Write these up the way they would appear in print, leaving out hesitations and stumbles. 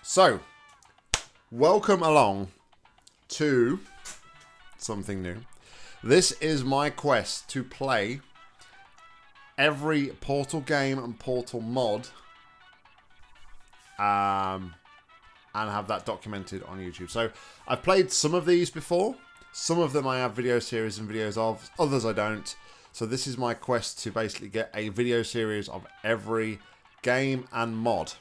So, welcome along to something new. This is my quest to play every Portal game and Portal mod and have that documented on YouTube. So, I've played some of these before. Some of them I have video series and videos of. Others I don't. So, this is my quest to basically get a video series of every game and mod.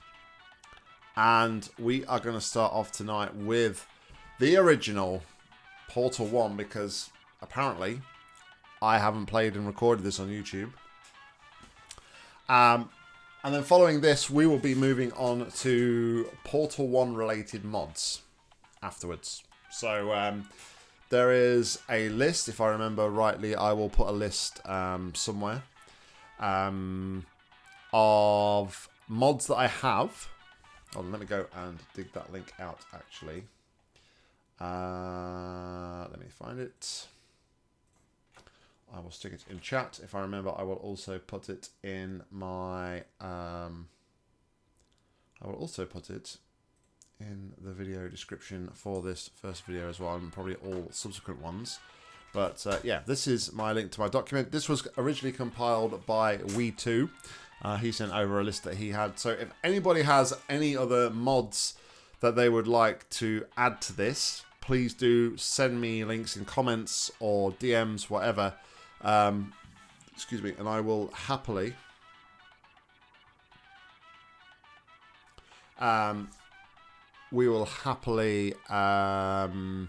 And we are going to start off tonight with the original Portal 1 because apparently I haven't played and recorded this on YouTube. And then following this, we will be moving on to Portal 1 related mods afterwards. So there is a list, if I remember rightly, I will put a list somewhere of mods that I have. Hold on, let me go and dig that link out, actually. Let me find it. I will stick it in chat. If I remember, I will also put it in my... I will also put it in the video description for this first video as well, and probably all subsequent ones. But yeah, this is my link to my document. This was originally compiled by We2. He sent over a list that he had. So if anybody has any other mods that they would like to add to this, please do send me links in comments or DMs, whatever. Excuse me, and I will happily we will happily I'll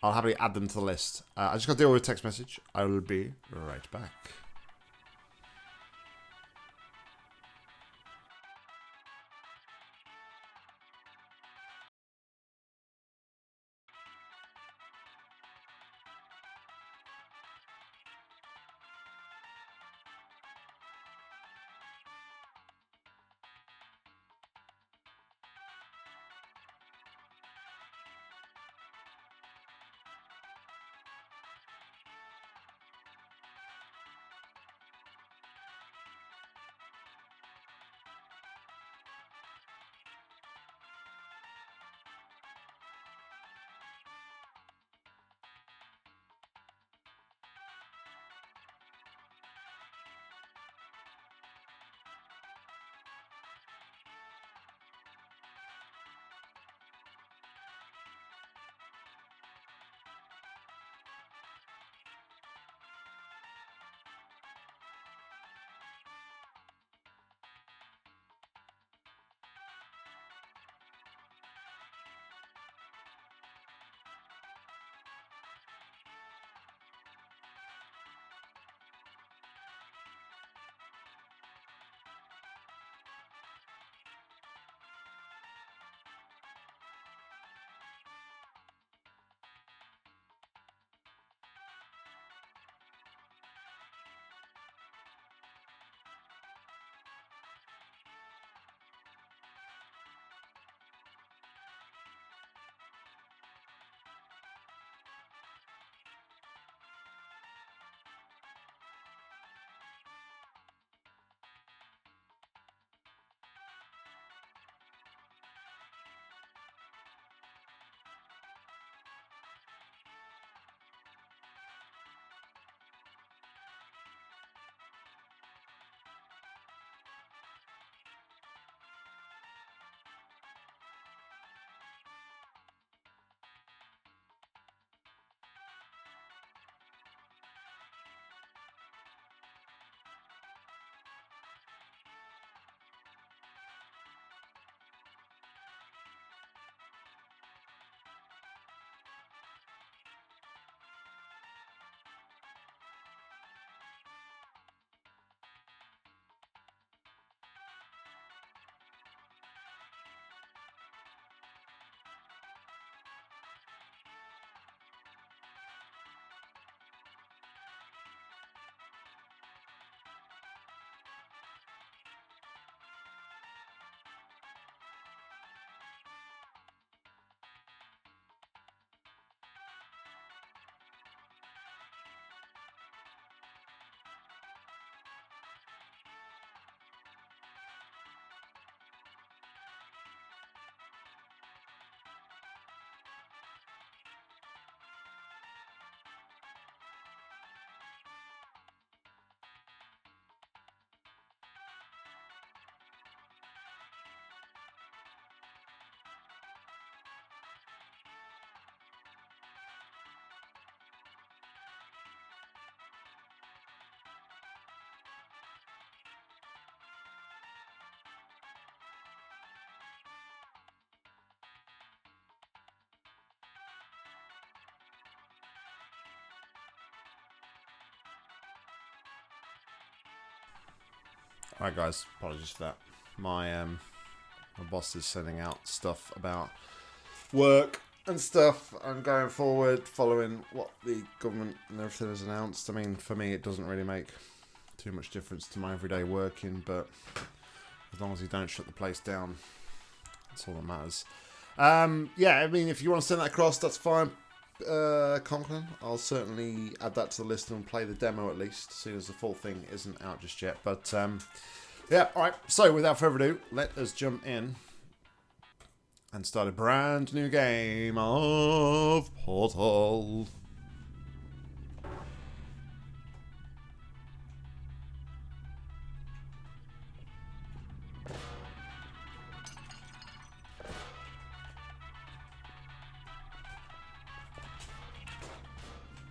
happily add them to the list. I just got to deal with a text message. I will be right back. Alright guys, apologies for that. My boss is sending out stuff about work and stuff and going forward, following what the government and everything has announced. I mean, for me it doesn't really make too much difference to my everyday working, but as long as you don't shut the place down, that's all that matters. Yeah, I mean, if you want to send that across, that's fine, Conklin. I'll certainly add that to the list and play the demo at least, as soon as the full thing isn't out just yet. But yeah, alright, so without further ado, let us jump in and start a brand new game of Portal.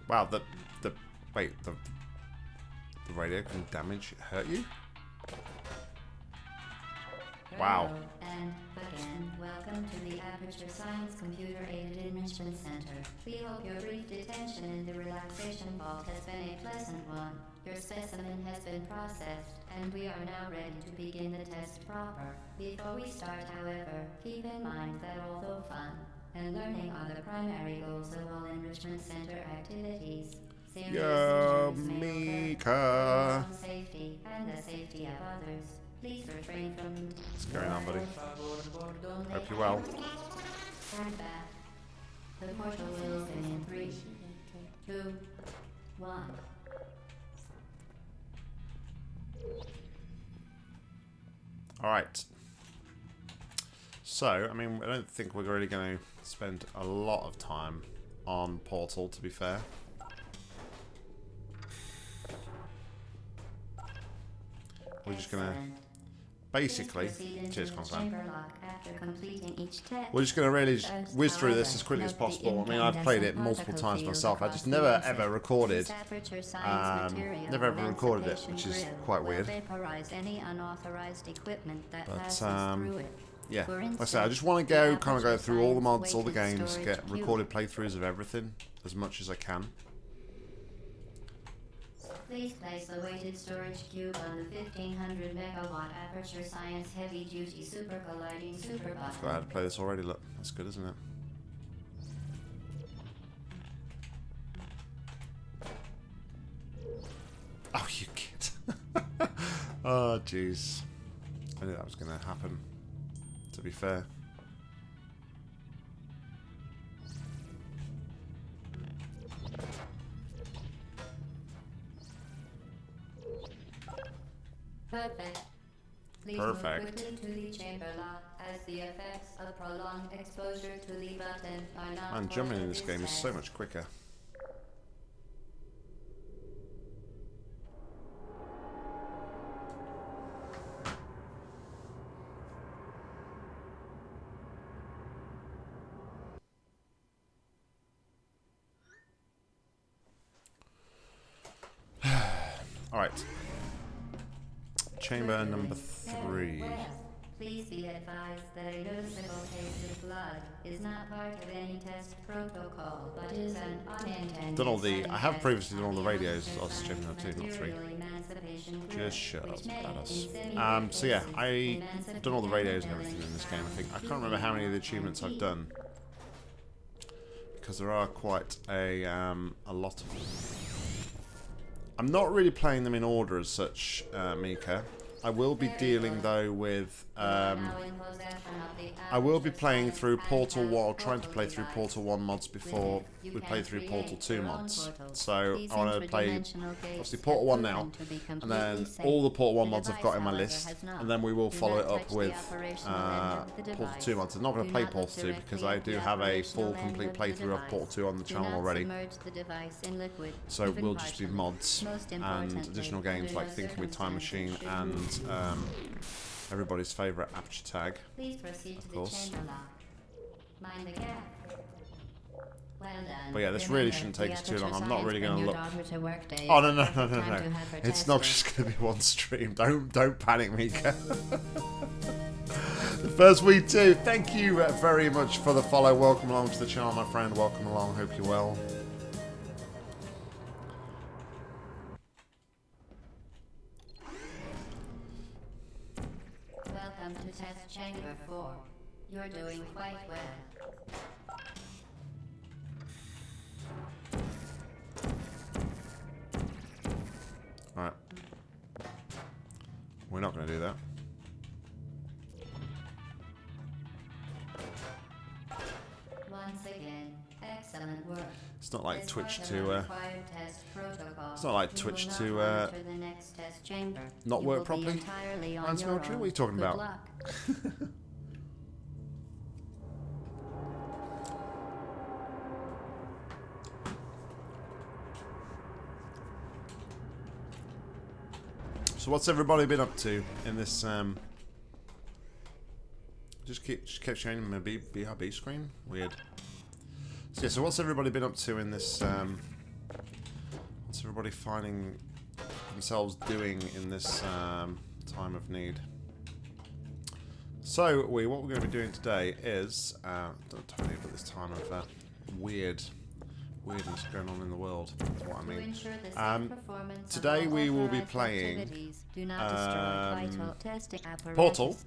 Wow, the radio can hurt you? Wow. Hello, and again, welcome to the Aperture Science Computer Aided Enrichment Center. We hope your brief detention in the relaxation vault has been a pleasant one. Your specimen has been processed, and we are now ready to begin the test proper. Before we start, however, keep in mind that although fun and learning are the primary goals of all Enrichment Center activities, serious dangers may occur to your own safety and the safety of others. Please refrain from... What's going on, buddy? Hope you're well. Stand back. The portal will open in 3, 2, 1. Alright. So, I mean, I don't think we're really going to spend a lot of time on Portal, to be fair. We're just going to basically, cheers, Constantine. We're just going to really whiz through this as quickly as possible. I mean, I've played it multiple times myself. I just never ever recorded, which is quite weird. But yeah, like I say, I just want to kind of go through all the mods, all the games, get recorded playthroughs of everything as much as I can. Please place the weighted storage cube on the 1500 megawatt Aperture Science Heavy Duty Super Colliding Super Button. I forgot how to play this already. Look, that's good, isn't it? Oh, you kid! Oh, jeez. I knew that was going to happen. To be fair. Perfect. Please Perfect. move quickly to the chamber lock, as the effects of prolonged exposure to the button are not... And jumping in this game is so much quicker. Alright. Chamber number 3. Please be advised that a noticeable taste of blood is not part of any test protocol, but is an unintended... I have previously done all the radios. I was chamber number 2, not 3. Just shut up, badass. So yeah, I've done all the radios and everything in this game. I can't remember how many of the achievements I've done, because there are quite a lot of them. I'm not really playing them in order as such, Mika. I will be dealing though with I will be playing through Portal 1, or trying to play through Portal 1 mods before we play through Portal 2 mods. So I want to play obviously Portal 1 now, and then all the Portal 1 mods I've got in my list, and then we will follow it up with Portal 2 mods. I'm not going to play Portal 2 because I do have a full complete playthrough of Portal 2 on the channel already. So it will just be mods and additional games like Thinking with Time Machine and everybody's favourite Aperture Tag, of course. But yeah, this really shouldn't take us too long. I'm not really going to look... Oh, no. It's not just going to be one stream. Don't panic, Mika. The first week too. Thank you very much for the follow. Welcome along to the channel, my friend. Welcome along. Hope you're well. test chamber 4. You're doing quite well. Alright. We're not going to do that. Once again, excellent work. It's not like As Twitch part of to the required test protocol, it's not like you Twitch will to not monitor the next test chamber. not You work will be properly. entirely on Ryan's your military? own. What are you talking Good about? luck. So what's everybody been up to in this just kept showing my BRB screen? Weird. So yeah, so what's everybody been up to in this what's everybody finding themselves doing in this time of need? So what we're going to be doing today is don't tell me about this time of weirdness going on in the world. That's what I To mean. ensure the safe performance of Today all we will be authorized playing activities, do not destroy vital testing apparatus. Portal,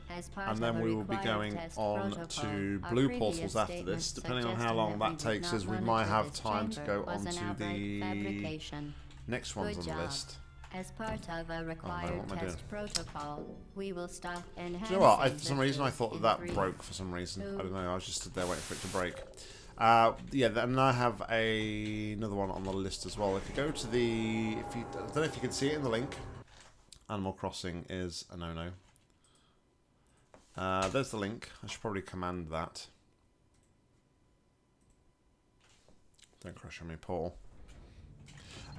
As part and then of a we will be required going test on protocol, to our blue previous portals after statement this. Depending on how suggesting long that that we would takes us, not we might monitor have this time to chamber go was on an to outright the fabrication. next ones Good on the job. list. As part of a required what am I test protocol, we will stop enhancing. Do you know what? For the some reason, I thought in that 3, broke for some reason. I don't know. I was just stood there waiting for it to break. Yeah, then I have another one on the list as well. If you go to the, I don't know if you can see it in the link. Animal Crossing is a no-no. There's the link. I should probably command that. Don't crash on me, Paul.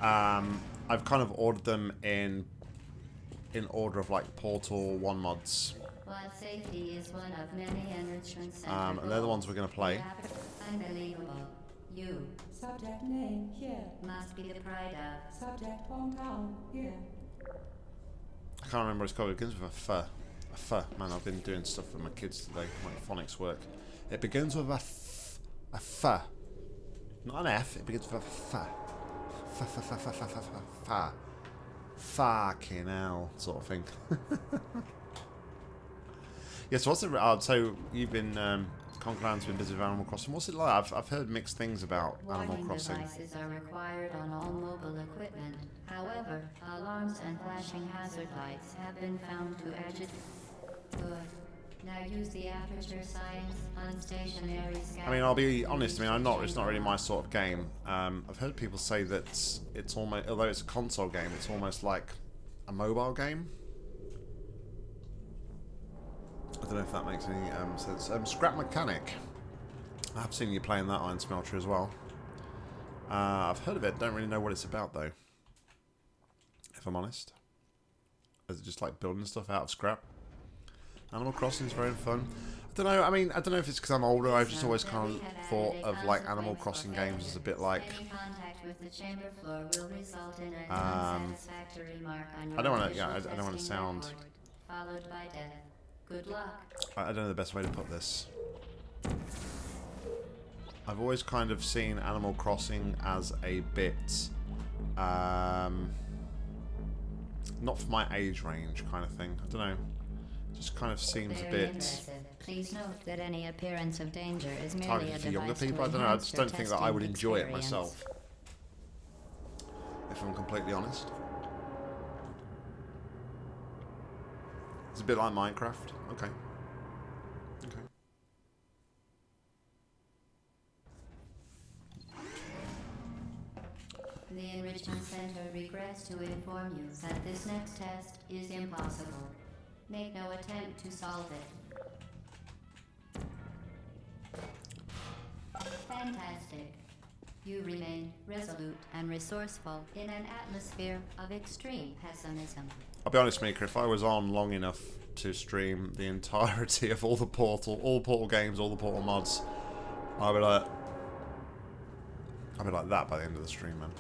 I've kind of ordered them in order of like Portal 1 mods. While safety is one of many enrichment center And they're the ones we're going to play. Unbelievable. You Subject name here. must be the pride of. Subject hometown here. I can't remember what it's called. It begins with a F. A F. Man, I've been doing stuff with my kids today, my phonics work. It begins with a F. A F. Not an F, it begins with a F. F. Fucking hell, sort of thing. Yes, what's it? So you've been Conquerland's been busy with Animal Crossing. What's it like? I've heard mixed things about Animal Warning Crossing. devices are required on all mobile equipment. However, alarms and flashing hazard lights have been found to agitate. Good. Now use the aperture science on stationary scanner. I mean, I'll be honest. I mean, it's not really my sort of game. I've heard people say that it's almost, although it's a console game, it's almost like a mobile game. I don't know if that makes any sense. Scrap Mechanic. I have seen you playing that Iron Smelter as well. I've heard of it. Don't really know what it's about though. If I'm honest, is it just like building stuff out of scrap? Animal Crossing is very fun. I don't know. I mean, I don't know if it's because I'm older. I've just always kind of thought of like Animal Crossing games as a bit like. Any contact with the chamber floor will result in an unsatisfactory mark on your I don't want to. official Yeah, I don't want to testing sound. record, followed by death. Good luck. I don't know the best way to put this. I've always kind of seen Animal Crossing as a bit, not for my age range kind of thing. I don't know. Just kind of seems a Very bit impressive. Please note that any appearance of danger is merely a targeted for younger device to people. I don't know. I enhance just your don't think that I would testing enjoy it experience. myself. If I'm completely honest. It's a bit like Minecraft. Okay. Okay. The Enrichment Center regrets to inform you that this next test is impossible. Make no attempt to solve it. Fantastic. You remain resolute and resourceful in an atmosphere of extreme pessimism. I'll be honest, Mika, if I was on long enough to stream the entirety of all the Portal games, all the Portal mods, I'd be like that by the end of the stream, man.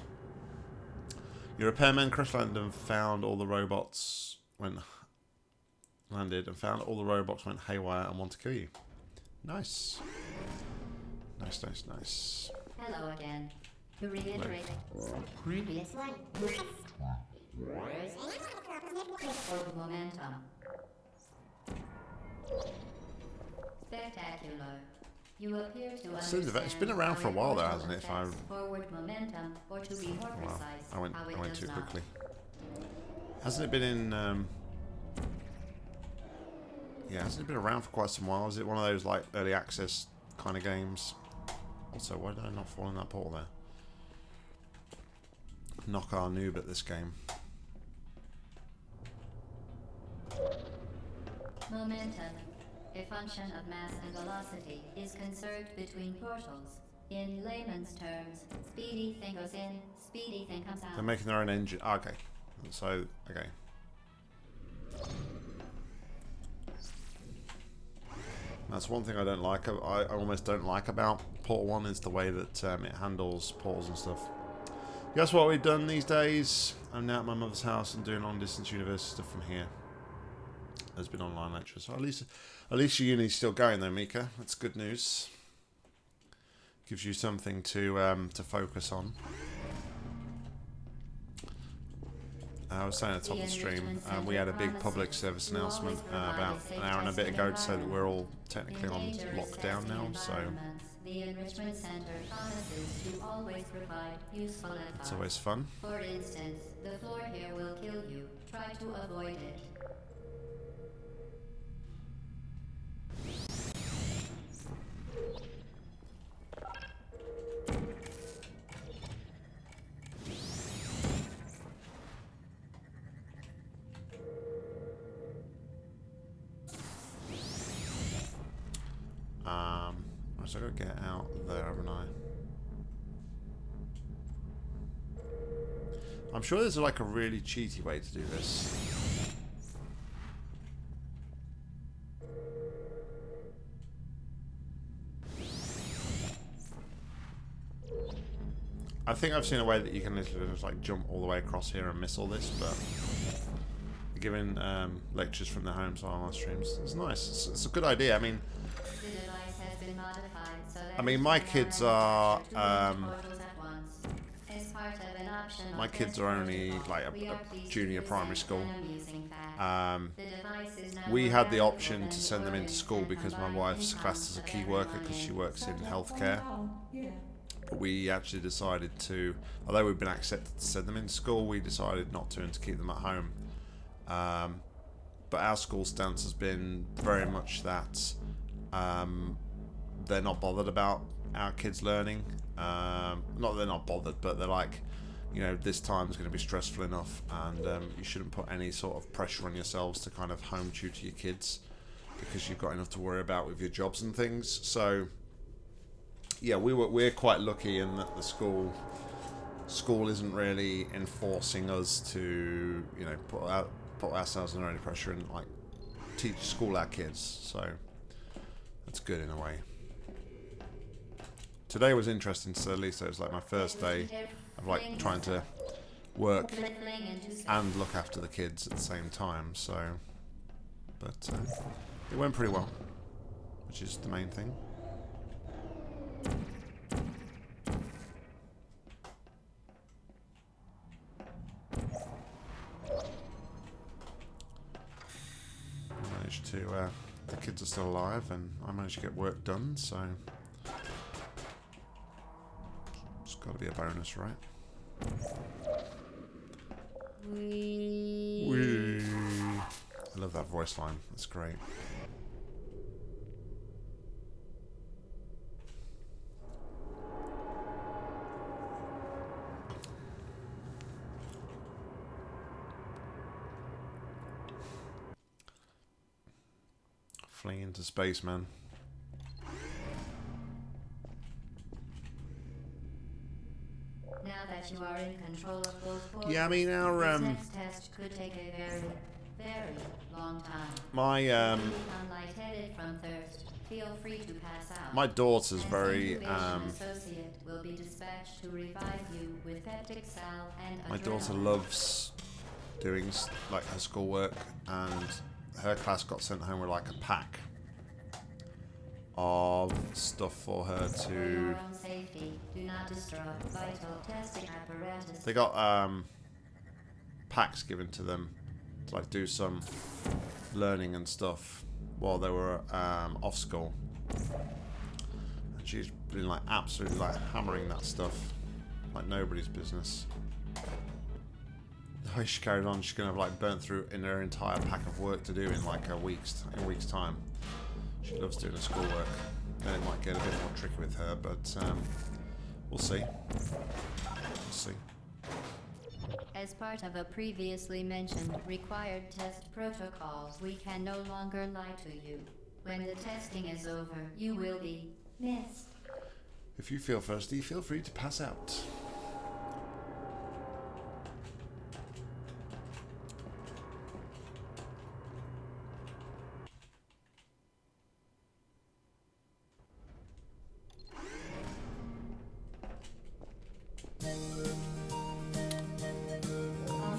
Your repairman crash landed and found all the robots went haywire and want to kill you. Nice. Nice, nice, nice. Hello again. To reiterate, previous line. Momentum. spectacular. You appear to It's understand been around how for a while, though, portal hasn't it? If I... affects forward momentum, or to be more Wow, precise, I went how it does too not. quickly. Hasn't it been in... yeah, hasn't it been around for quite some while? Is it one of those, like, early access kind of games? Also, why did I not fall in that portal there? Knock our noob at this game. Momentum, a function of mass and velocity, is conserved between portals. In layman's terms, speedy thing goes in, speedy thing comes out. They're making their own engine. Oh, okay. So, okay. That's one thing I don't like. I almost don't like about Portal 1 is the way that it handles portals and stuff. Guess what we've done these days? I'm now at my mother's house and doing long-distance university stuff from here. There's been online lectures. So at least your uni's still going though, Mika. That's good news. Gives you something to focus on. I was saying at the top of the stream, we had a big public service announcement about an hour and a bit ago to say that we're all technically on lockdown now, so The Enrichment Center promises to always provide useful advice. it's always fun. For instance, the floor here will kill you. Try to avoid it. So I gotta get out there, haven't I? I'm sure there's like a really cheaty way to do this. I think I've seen a way that you can literally just like jump all the way across here and miss all this, but giving lectures from their homes on our streams, it's nice. It's a good idea. I mean, my kids are my kids are only like a junior primary school. We had the option to send them into school because my wife's classed as a key worker because she works in healthcare. But we actually decided to, although we've been accepted to send them into school, we decided not to and to keep them at home. But our school stance has been very much that they're not bothered about our kids learning. Not that they're not bothered, but they're like, you know, this time is going to be stressful enough, and you shouldn't put any sort of pressure on yourselves to kind of home tutor your kids because you've got enough to worry about with your jobs and things. So yeah, we're quite lucky in that the school isn't really enforcing us to, you know, put ourselves under any pressure and like school our kids. So that's good in a way. Today was interesting to say the least. It was like my first day of like trying to work and look after the kids at the same time. So, but it went pretty well, which is the main thing. I managed to. The kids are still alive, and I managed to get work done. So. It's got to be a bonus, right? Wee. I love that voice line. That's great. Fleeing into space, man. Now that you are in control of both portals, Yeah, I mean our this next test could take a very, very long time. my If you become lightheaded from thirst, feel free to pass out. my daughter's An very incubation associate will be dispatched to revive you with peptic salve and my daughter adrenaline. loves doing like her schoolwork, and her class got sent home with like a pack of stuff for her For to. your own safety, do not destroy vital testing apparatus. They got packs given to them to like do some learning and stuff. while they were off school. And she's been like absolutely like hammering that stuff like nobody's business. The way she carried on, she's gonna have like burnt through in her entire pack of work to do in like a week's time. She loves doing her schoolwork. Then it might get a bit more tricky with her, but we'll see. We'll see. As part of a previously mentioned required test protocol, we can no longer lie to you. When the testing is over, you will be missed. If you feel thirsty, feel free to pass out.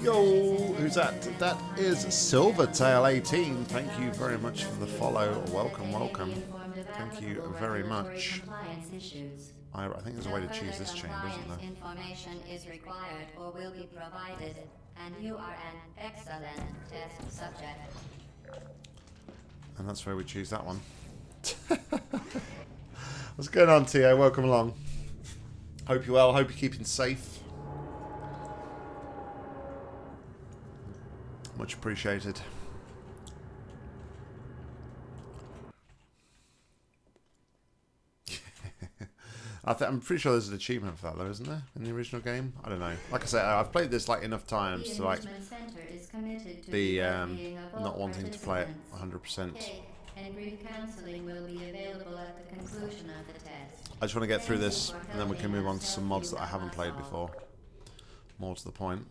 Yo, who's that? That is Silvertail18. Thank you very much for the follow. Welcome, welcome. Thank you very much. I think there's a way to choose this chamber, isn't there? Information is required or will be provided, and you are an excellent test subject. And that's where we choose that one. What's going on, Tio? Welcome along. Hope you're well. Hope you're keeping safe. Much appreciated. I'm pretty sure there's an achievement for that, though, isn't there, in the original game? I don't know. Like I said, I've played this like enough times to like be not wanting to play it 100%. And brief counseling will be available at the conclusion of the test. I just want to get through this, and then we can move on to some mods that I haven't played before. More to the point.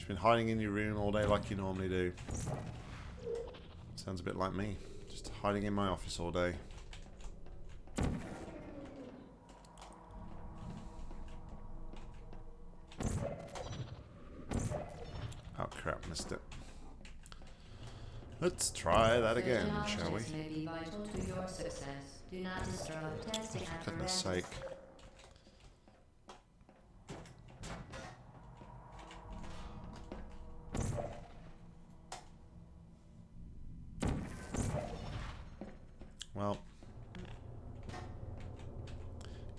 Been hiding in your room all day like you normally do. Sounds a bit like me. Just hiding in my office all day. Oh crap, missed it. Let's try that again, shall we? May be vital to your success. Do not disrupt testing For goodness sake. Well,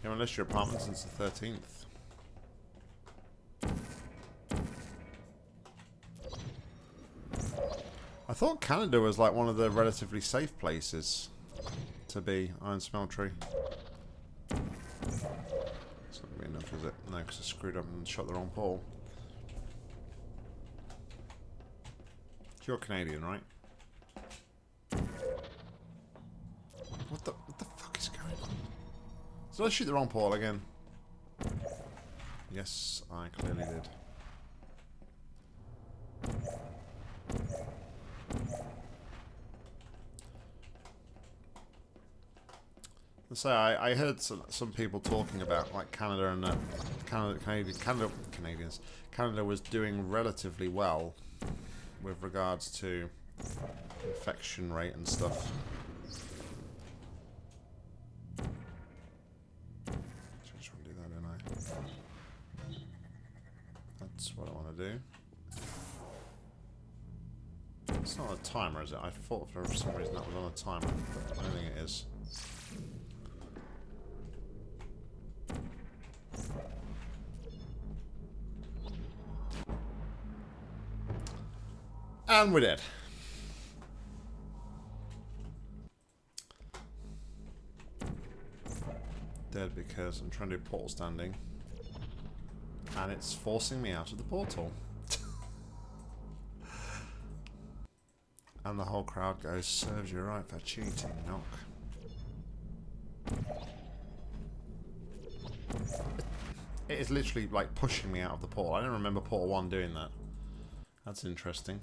you haven't listed your apartment since the 13th. I thought Canada was like one of the relatively safe places to be. Iron Smeltery. It's not going to be enough, is it? No, because I screwed up and shot the wrong portal. You're Canadian, right? What the fuck is going on? Did I shoot the wrong portal again? Yes, I clearly did. So I heard some people talking about like Canada and Canada was doing relatively well with regards to infection rate and stuff. Just want to do that, don't I? That's what I want to do. It's not a timer, is it? I thought for some reason that was on a timer, but I don't think it is. And we're dead. Dead because I'm trying to do portal standing. And it's forcing me out of the portal. And the whole crowd goes, serves you right for cheating, Nock. It is literally like pushing me out of the portal. I don't remember Portal 1 doing that. That's interesting.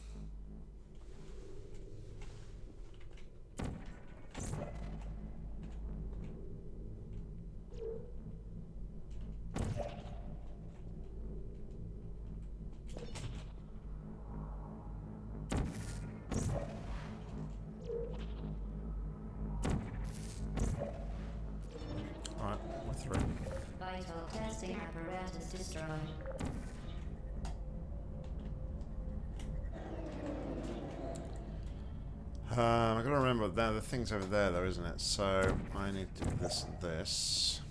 testing apparatus destroyed. I gotta remember the thing's over there though, isn't it? So I need to do this and this.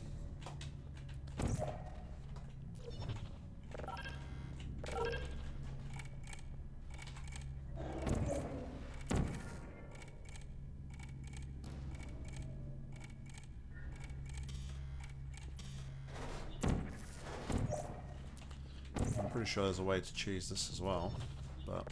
I'm pretty sure there's a way to choose this as well, but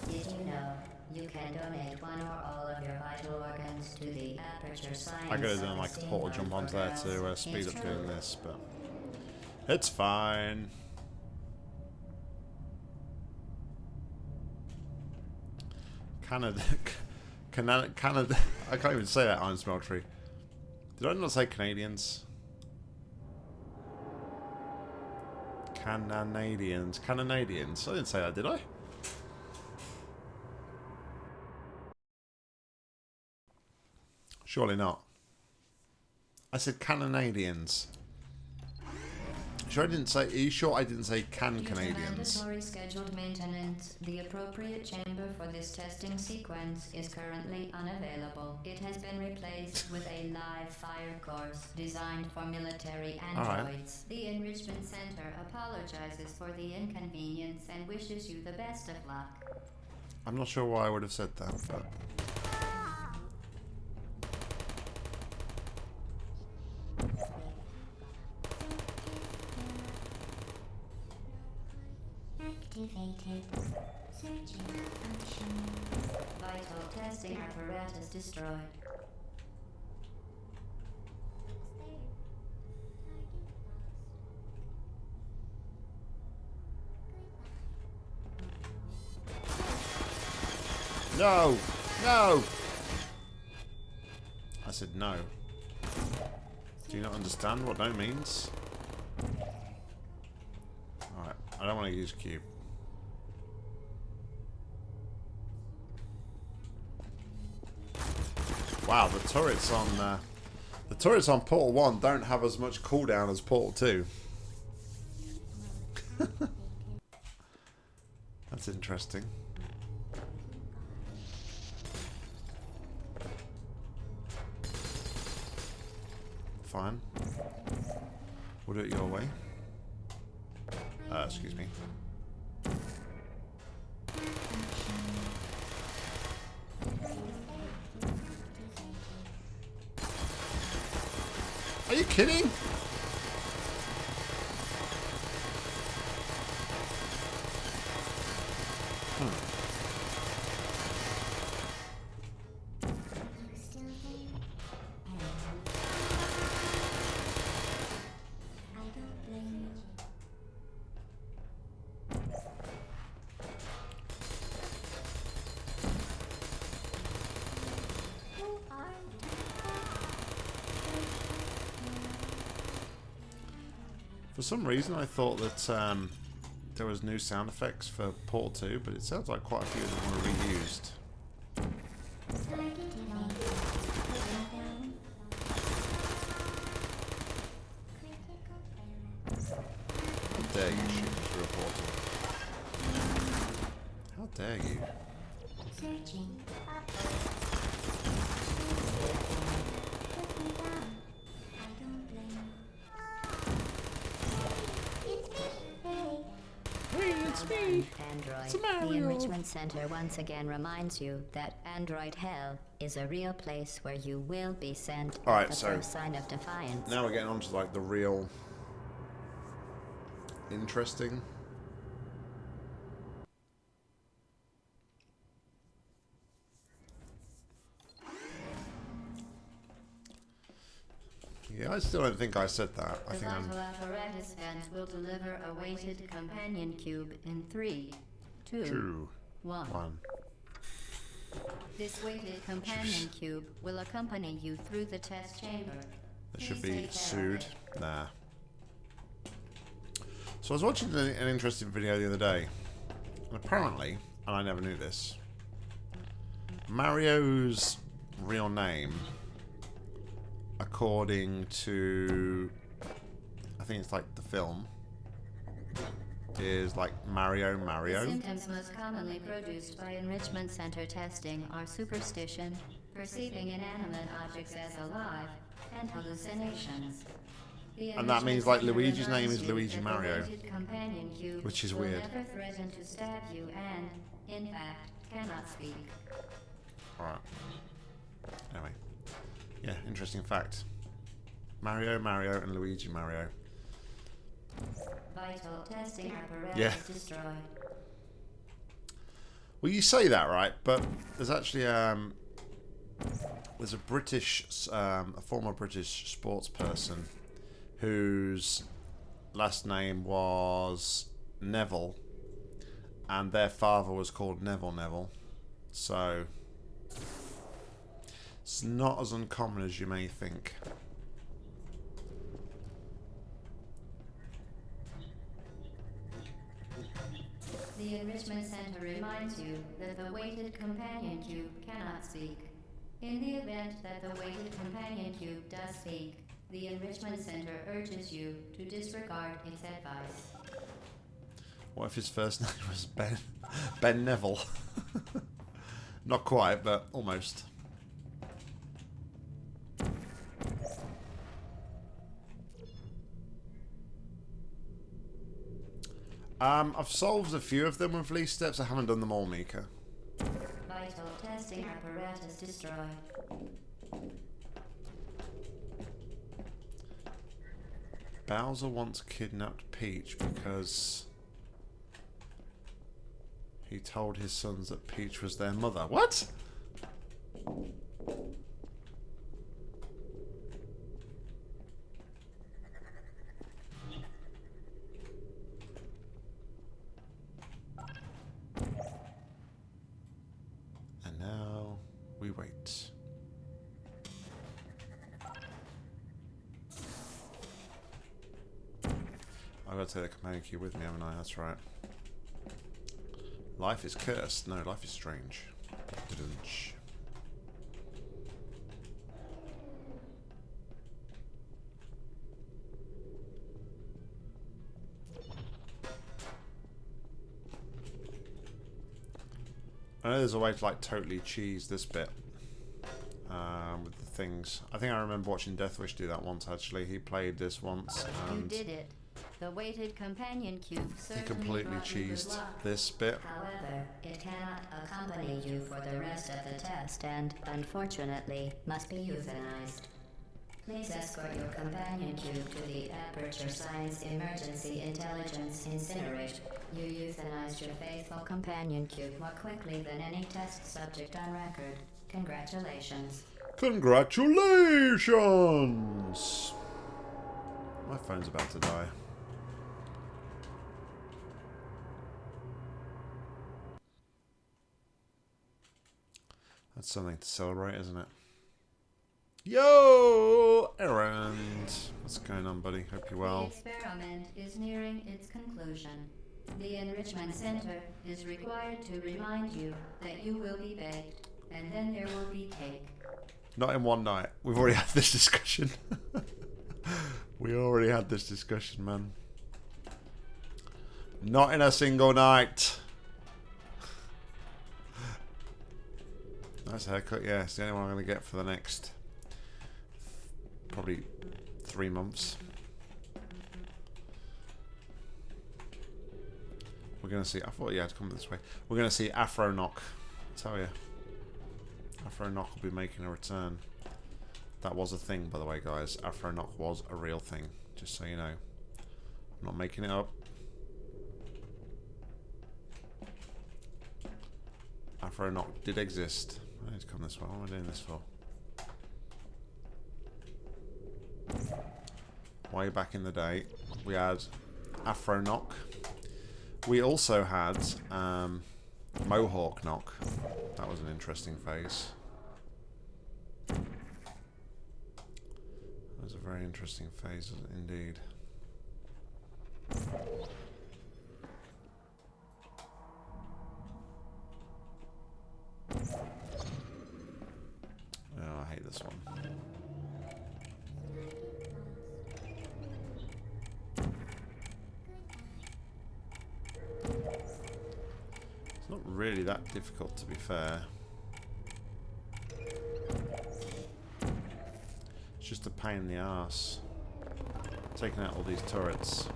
Did you know you can donate one or all of your vital organs to the Aperture Science? I could have done like a portal jump onto there to speed up doing this, but it's fine. Canada, Canada. I can't even say that on Smeltery. Did I not say Canadians? Canadians. Canadians. I didn't say that, did I? Surely not. I said Canadians. Sure I didn't say. Are you sure I didn't say Due to Canadians? mandatory scheduled maintenance, the appropriate chamber for this testing sequence is currently unavailable. It has been replaced with a live fire course designed for military androids. The Enrichment Center apologizes for the inconvenience and wishes you the best of luck. I'm not sure why I would have said that, but Activated. Searching function. Vital testing apparatus destroyed. no, no. I said no. Do you not understand what no means? Alright, I don't want to use cube. Wow, the turrets on Portal 1 don't have as much cooldown as Portal 2. That's interesting. Fine. We'll do it your way. Excuse me. Are you kidding? For some reason, I thought that there was new sound effects for Portal 2, but it sounds like quite a few of them were reused. How dare you shoot me through a portal? How dare you? Searching. Android. The Enrichment Center once again reminds you that Android Hell is a real place where you will be sent Alright, at the so first sign of defiance. now we're getting on to like the real interesting. Yeah, I still don't think I said that. I The think I'm. vital apparatus vent will deliver a weighted companion cube in 3, 2, True. 1. One. This weighted companion cube will accompany you through the test chamber. That should Please be take care of sued. it. Nah. So I was watching an interesting video the other day, and apparently, and I never knew this, Mario's real name according to, I think it's like the film, is like Mario. The symptoms most commonly produced by enrichment center testing are superstition, perceiving inanimate objects as alive, and hallucinations. And that means like Luigi's name is Luigi Mario, which is weird. Never threaten to stab you and, in fact, cannot speak. Alright. Anyway. Yeah, interesting fact. Mario, and Luigi Mario. Vital testing apparatus destroyed. Well, you say that, right? But there's actually there's a British, a former British sports person whose last name was Neville, and their father was called Neville. So it's not as uncommon as you may think. The Enrichment Center reminds you that the weighted companion cube cannot speak. In the event that the weighted companion cube does speak, the Enrichment Center urges you to disregard its advice. What if his first name was Ben? Ben Neville? Not quite, but almost. I've solved a few of them with least steps. I haven't done them all, Mika. Vital testing apparatus destroyed. Bowser once kidnapped Peach because he told his sons that Peach was their mother. What? And now we wait. I've got to take the companion cube with me, haven't I? That's right. Life is cursed. No, life is strange. Da-dunch. I know there's a way to like totally cheese this bit with the things. I think I remember watching Deathwish do that once actually. He played this once and You did it. The weighted companion cube he certainly completely brought you good cheesed luck. this bit. However, it cannot accompany you for the rest of the test and, unfortunately, must be euthanized. Please escort your companion cube to the Aperture Science Emergency Intelligence Incinerator. You euthanized your faithful companion cube more quickly than any test subject on record. Congratulations. Congratulations! My phone's about to die. That's something to celebrate, isn't it? Yo, Errand. What's going on, buddy? Hope you're well. The experiment is nearing its conclusion. The Enrichment Center is required to remind you that you will be baked, and then there will be cake. Not in one night. We've already had this discussion. We already had this discussion, man. Not in a single night. Nice haircut, yeah. It's the only one I'm going to get for the next probably 3 months. We're going to see. I thought you had to come this way. We're going to see Afro Nock. I tell you. Afro Nock will be making a return. That was a thing, by the way, guys. Afro Nock was a real thing. Just so you know. I'm not making it up. Afro Nock did exist. I need to come this way. What am I doing this for? Way back in the day, we had Afro Nock. We also had Mohawk Nock. That was an interesting phase. That was a very interesting phase indeed. Oh, I hate this one. really that difficult, to be fair. It's just a pain in the arse. Taking out all these turrets.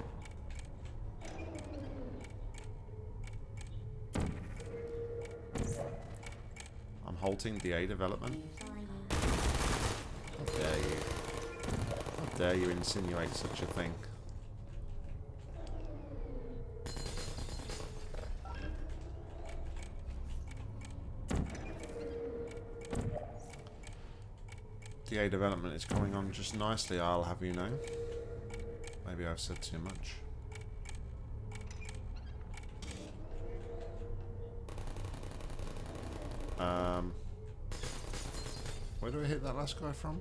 I'm halting DA development. How dare you? How dare you insinuate such a thing? DA development is coming on just nicely, I'll have you know. Maybe I've said too much. Where do I hit that last guy from?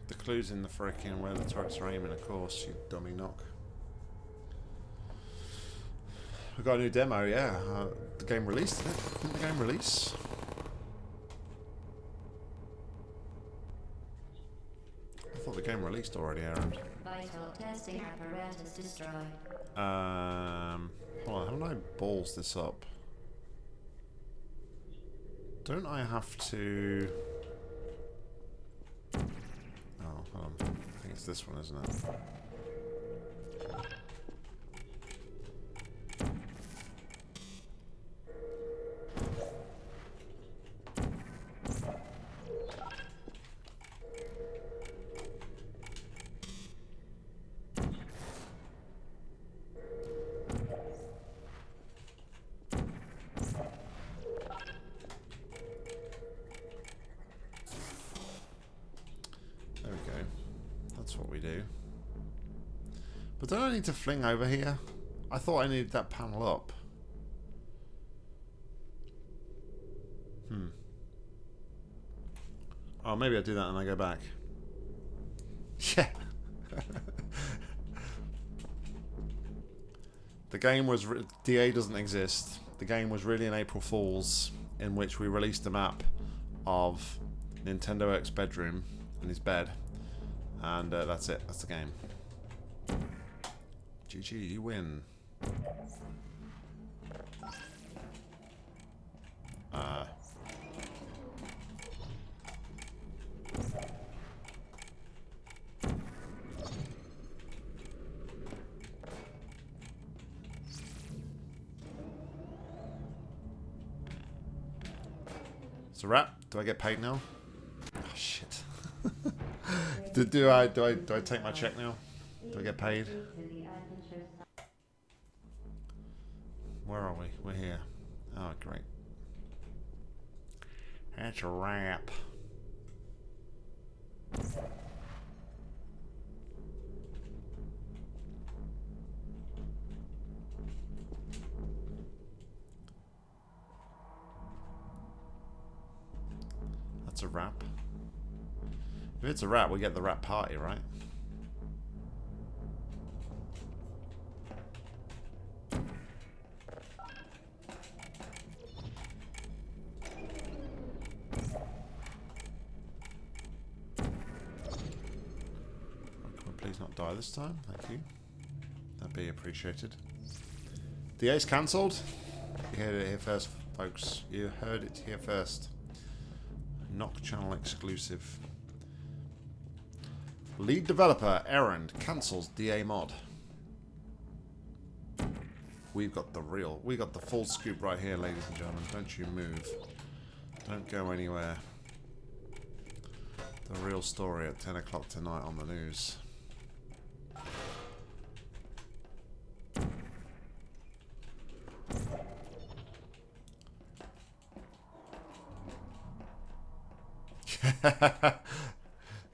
The clue's in the frickin' where the turrets are aiming, of course, you dummy knock. We got a new demo, yeah. The game released, didn't it? Didn't the game release? I thought the game released already, Aaron. Vital testing apparatus destroyed. Hold on, how do I balls this up? Don't I have to... Oh, hold on. I think it's this one, isn't it? But don't I need to fling over here? I thought I needed that panel up. Oh, maybe I do that and I go back. Yeah. The game was... DA doesn't exist. The game was really an April Fool's in which we released a map of Nintendo X's bedroom and his bed. And that's it. That's the game. GG, you win. It's a wrap. Do I get paid now? Oh shit. do I take my check now? Do I get paid? Where are we? We're here. Oh, great. That's a wrap. That's a wrap. If it's a wrap, we get the wrap party, right? Please not die this time, thank you. That'd be appreciated. The ace cancelled. You heard it here first, folks. You heard it here first. Nock channel exclusive. Lead developer Errand cancels DA mod. We got the full scoop right here, ladies and gentlemen. Don't you move. Don't go anywhere. The real story at 10 o'clock tonight on the news.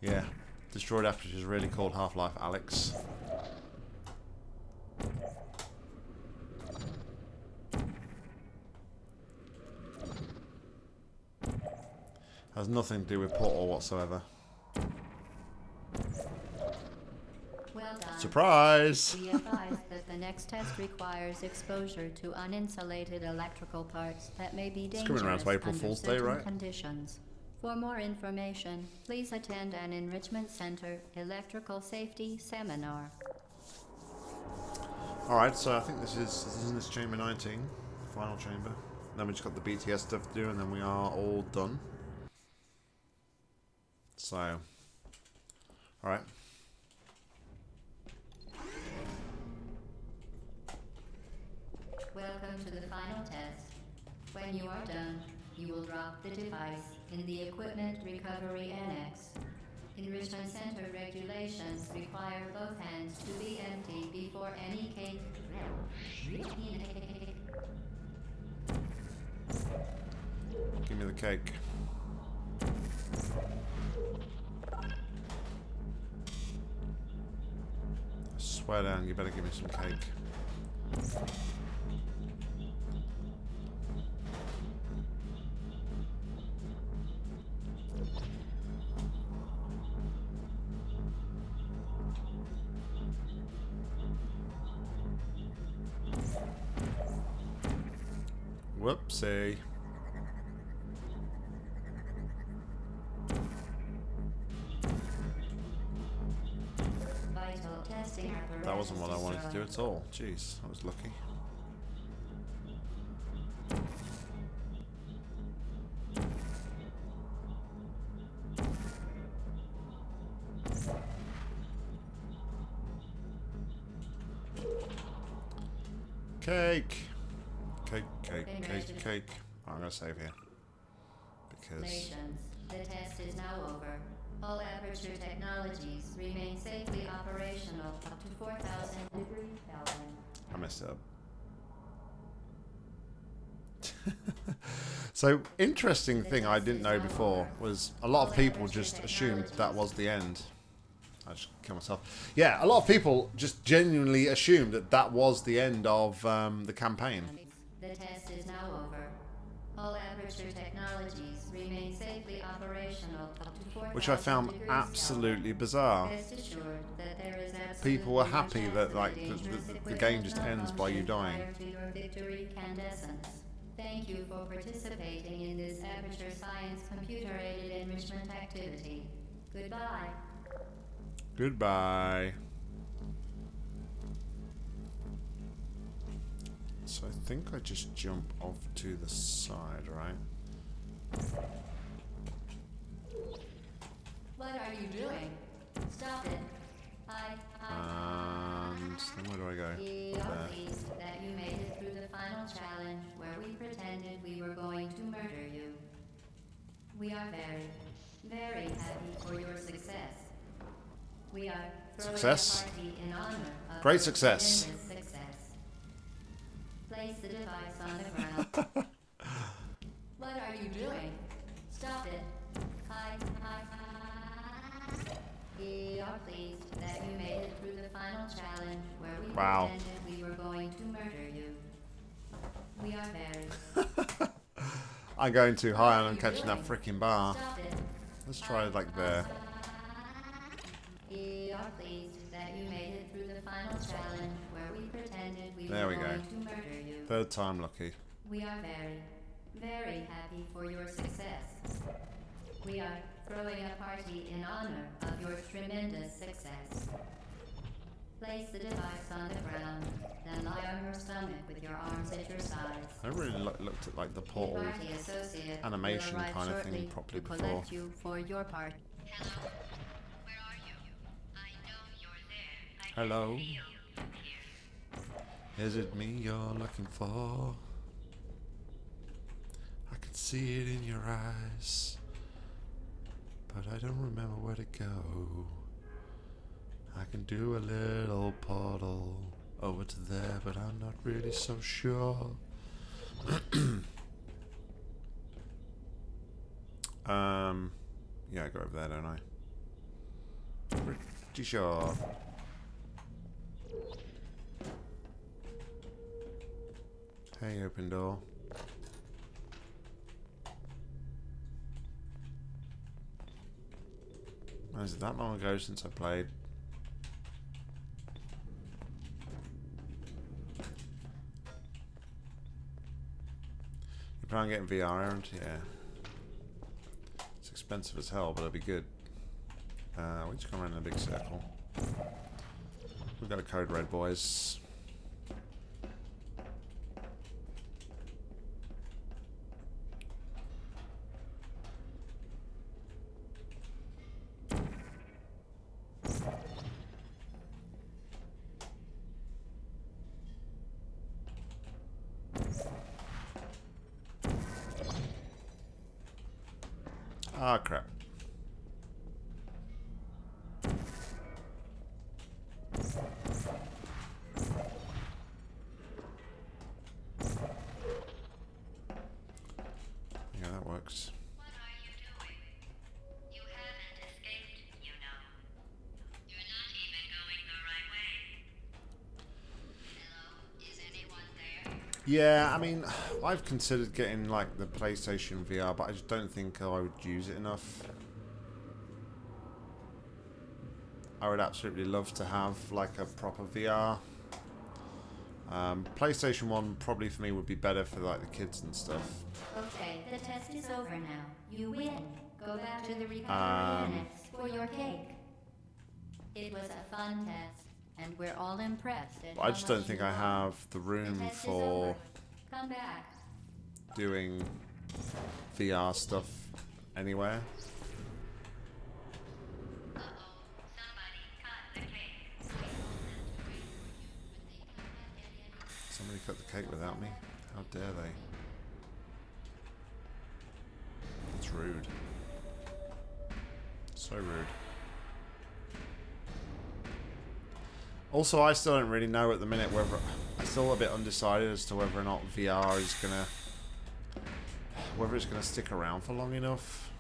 Yeah, destroyed after is really called Half-Life Alex. Has nothing to do with Portal whatsoever. Well done. Surprise! We advise that the next test requires exposure to uninsulated electrical parts that may be It's coming around dangerous to April under Fool's Day, certain right? conditions. For more information, please attend an Enrichment Center Electrical Safety Seminar. Alright, so I think this is in this chamber 19, final chamber. Then we just got the BTS stuff to do, and then we are all done. So, alright. Welcome to the final test. When you are done, you will drop the device in the Equipment Recovery Annex. Enrichment Center regulations require both hands to be empty before any cake. Give me the cake. I swear down, you better give me some cake. Whoopsie. Vital testing apparatus That wasn't what I wanted to do destroyed. at all. Jeez, I was lucky. Cake! Cake, cake, cake, cake. I'm gonna save here. Because... Nations, the test is now over. All Aperture technologies remain safely operational up to 4,000 degrees Kelvin. I messed it up. So, interesting thing I didn't know before was a lot of people just assumed that was the end. I just kill myself. Yeah, a lot of people just genuinely assumed that that was the end of the campaign. The test is now over. All Aperture technologies remain safely operational up to 4,000 Which I found degrees absolutely Kelvin. bizarre. Rest assured that there is People were absolutely happy no that like chance of dangerous the game just equipment ends by you malfunction dying. prior to your victory candescence. Thank you for participating in this Aperture Science computer-aided enrichment activity. Goodbye. Goodbye. So I think I just jump off to the side, right? What are you doing? Stop it. And then where do I go? We Up are there. pleased that you made it through the final challenge where we pretended we were going to murder you. We are very, very happy for your success. We are throwing Success? a party in honor of Great your success. tremendous success. Place the device on the ground. What are you doing? Stop it. We are pleased that you made it through the final challenge where we Wow. pretended we were going to murder you. We are very. I'm going too high and I'm catching that freaking bar. Stop it. Let's try like there. We are pleased that you made it through the final challenge where we pretended we There were we go. going to murder you. Third time lucky. We are very, very happy for your success. We are throwing a party in honor of your tremendous success. Place the device on the ground, then lie on your stomach with your arms at your sides. I haven't really looked at like the The portal party associate animation will arrive kind of thing shortly properly to before. collect you for your part. Hello? Where are you? I know you're there. I Hello? can feel you here. Is it me you're looking for? I can see it in your eyes, but I don't remember where to go. I can do a little portal over to there, but I'm not really so sure. Yeah, I go over there, don't I? Pretty sure. Hey, open door. Is it that long ago since I played? Try and get VR around, yeah. It's expensive as hell, but it'll be good. We just come around in a big circle. We've got a code red, boys. Ah, crap. Yeah, that works. What are you doing? You haven't escaped, you know. You're not even going the right way. Hello? Is anyone there? Yeah, I mean, I've considered getting like the PlayStation VR, but I just don't think I would use it enough. I would absolutely love to have like a proper VR. PlayStation 1 probably for me would be better for like the kids and stuff. Okay, the test is over now. You win. Go back to the recovery annex for your cake. It was a fun test, and we're all impressed at I just how don't much think you I won. have the The room test is for over. Come back. doing VR stuff anywhere. Somebody cut the cake. Somebody cut the cake without me? How dare they? That's rude. So rude. Also, I still don't really know at the minute whether... I'm still a bit undecided as to whether or not VR is gonna... whether it's gonna stick around for long enough.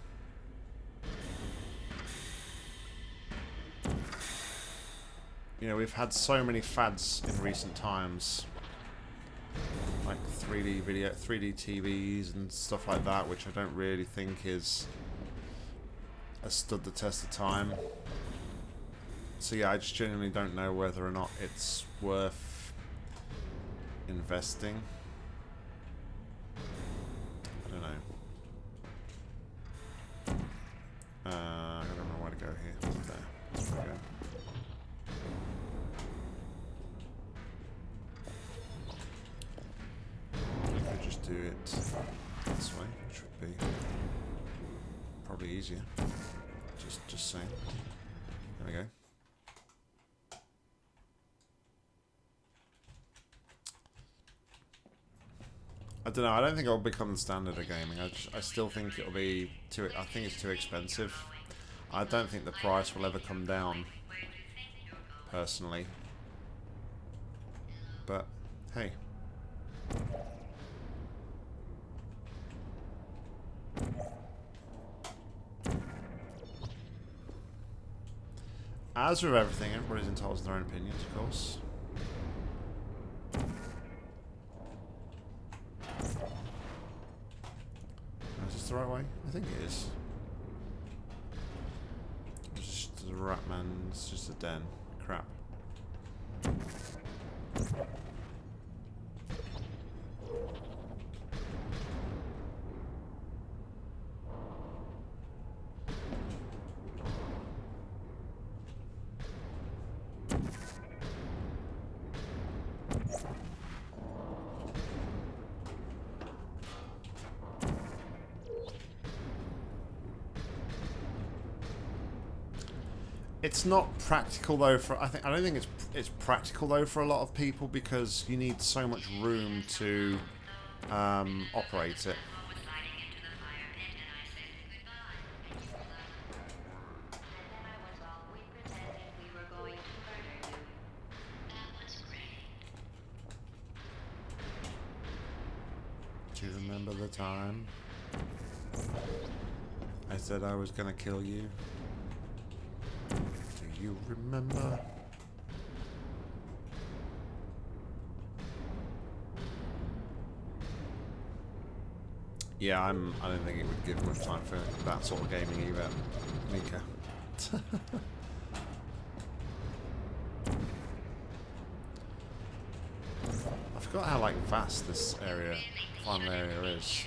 You know, we've had so many fads in recent times. Like 3D video, 3D TVs and stuff like that, which I don't really think has stood the test of time. So yeah, I just genuinely don't know whether or not it's worth investing. I don't know. I don't know where to go here. There. That's where I go. I could just do it this way, which would be probably easier. Just saying. There we go. I don't know. I don't think it'll become the standard of gaming. I still think it'll be too. I think it's too expensive. I don't think the price will ever come down. Personally. But hey. As with everything, everybody's entitled to their own opinions, of course. Is this the right way? I think it is. It's just a rat man, it's just a den. Crap. It's not practical though for I don't think it's practical though for a lot of people because you need so much room to operate it. Do you remember the time I said I was gonna kill you? Do you remember? Yeah, I don't think it would give much time for that sort of gaming either, Mika. I forgot how like vast this area, final area is.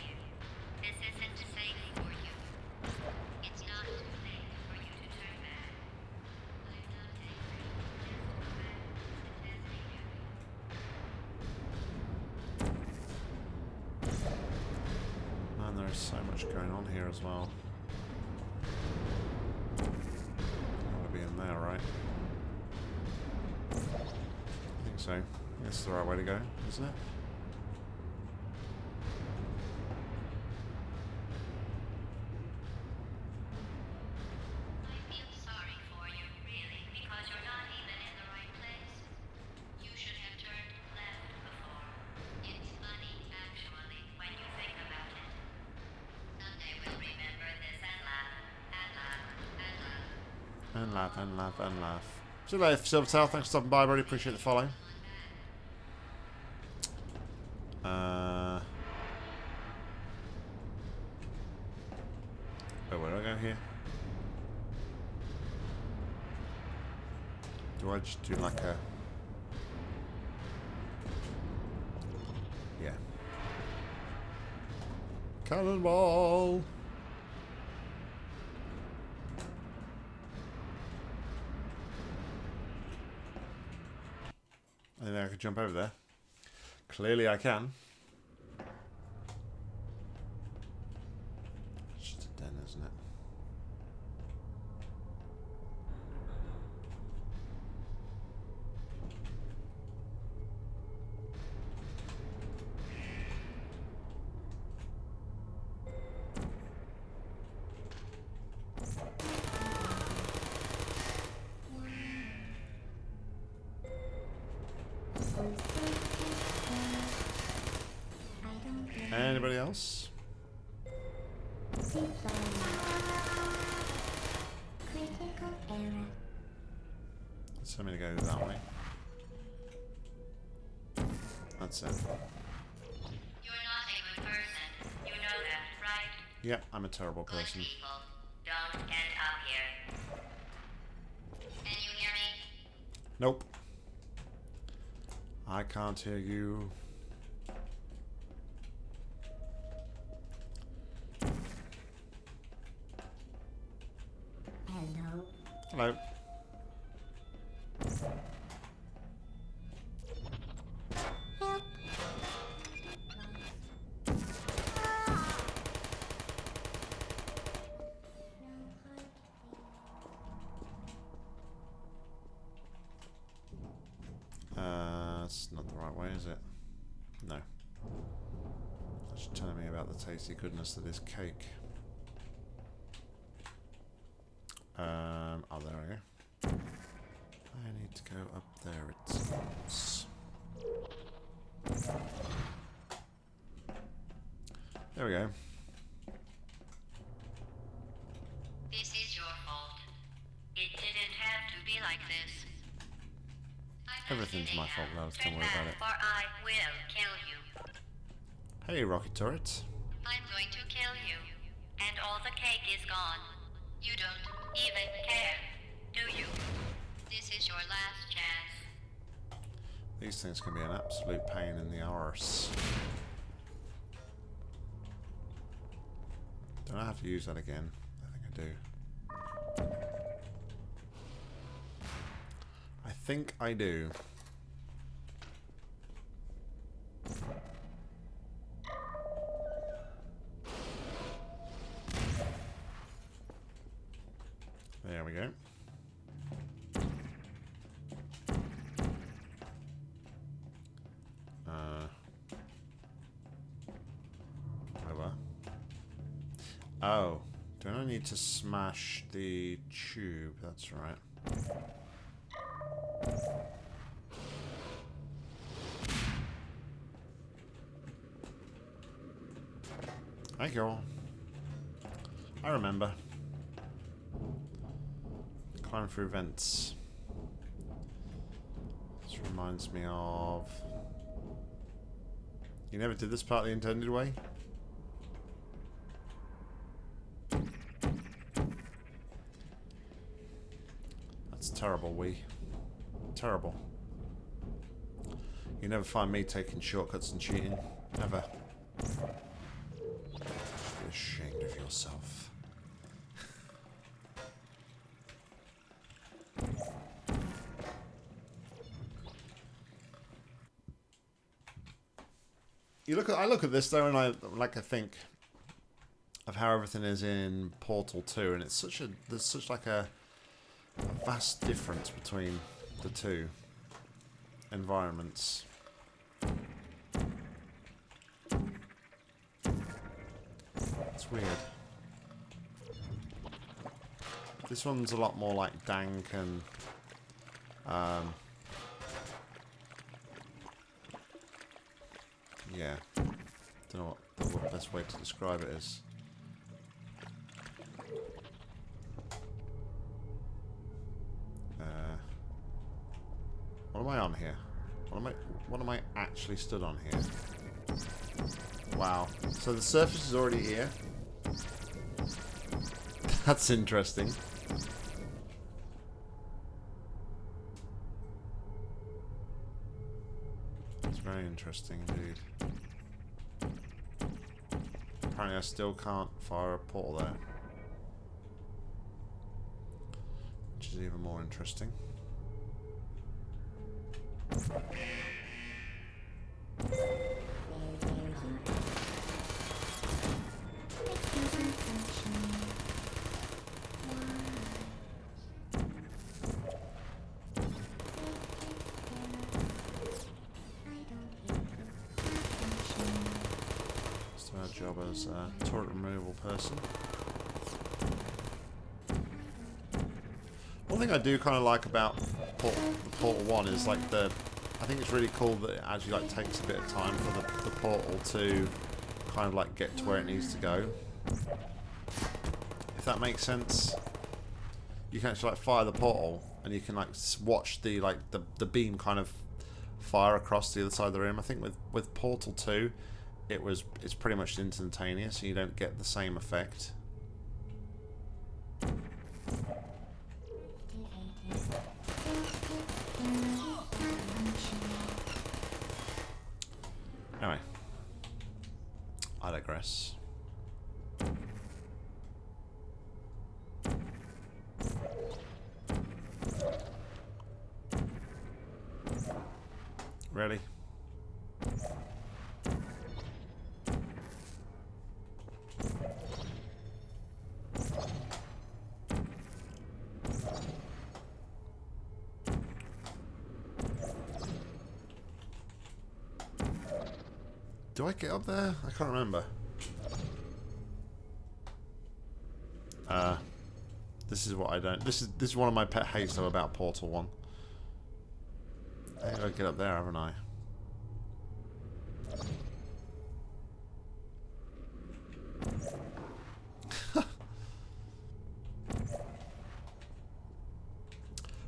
There's so much going on here as well. I want to be in there, right? I think so. I think this is the right way to go, isn't it? I feel sorry for you, really, because you're not even in the right place. You should have turned left before. It's funny, actually, when you think about it. Someday we'll remember this and laugh, and laugh, and laugh. And laugh, and laugh, and laugh. See you later, Silvertail. Thanks for stopping by. Really appreciate the follow. Oh, where do I go here? Do I just do like a... Yeah. Cannonball! I think I could jump over there. Clearly I can. It's just a den, isn't it? Anybody else? Critical error. So many go that way. That's it. You're not a good person. You know that, right? Yep, I'm a terrible Good person. people don't end up here. Can you hear me? Nope. I can't hear you. Hello. Hello. Help. That's not the right way, is it? No. It's telling me about the tasty goodness of this cake. Oh, there we go. I need to go up there, it seems. There we go. This is your fault. It didn't have to be like this. I'm not Everything's my kidding fault, now. Lois, don't Turn worry about back, it. or I will kill you. Hey, rocket turret. I'm going to kill you. And all the cake is gone. You don't even care, do you? This is your last chance. These things can be an absolute pain in the arse. Don't I have to use that again? I think I do. I think I do. There we go. Over. Oh, don't I need to smash the tube? That's right. Thank you all. I remember. Climb through vents. This reminds me of... You never did this part the intended way? That's terrible, Terrible. You never find me taking shortcuts and cheating. Never. Be ashamed of yourself. I look at this though, and I think, of how everything is in Portal 2, and it's there's such like a vast difference between the two environments. It's weird. This one's a lot more like dank and yeah. Don't know what the best way to describe it is. What am I on here? What am I actually stood on here? Wow. So the surface is already here. That's interesting. It's very interesting indeed. Apparently I still can't fire a portal there. Which is even more interesting. It's our job as a turret removal person. One thing I do kind of like about the Portal 1 is like I think it's really cool that it actually like takes a bit of time for the portal to kind of like get to where it needs to go. If that makes sense. You can actually like fire the portal and you can like watch the beam kind of fire across the other side of the room. I think with Portal 2 it's pretty much instantaneous, so you don't get the same effect. Anyway, I digress. Really? Do I get up there? I can't remember. This is what I don't. This is one of my pet hates though about Portal 1. I think I get up there, haven't I?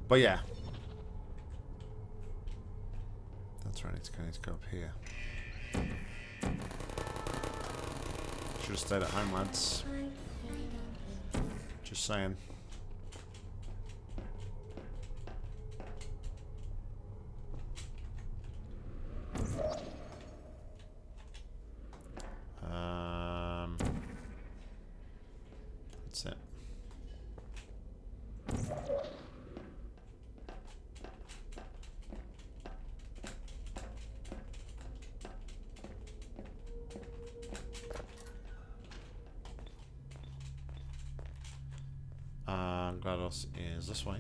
But yeah. That's right, I need to go up here. Should have stayed at home, lads. Just saying. That's it. GLaDOS is this way.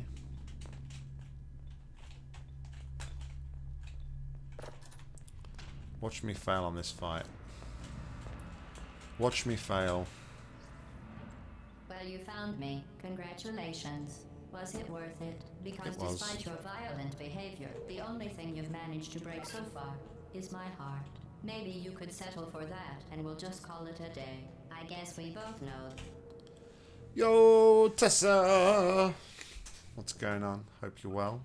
Watch me fail on this fight. Watch me fail. Well, you found me. Congratulations. Was it worth it? Because It was. despite your violent behavior, the only thing you've managed to break so far is my heart. Maybe you could settle for that, and we'll just call it a day. I guess we both know. Yo, Tessa! What's going on? Hope you're well.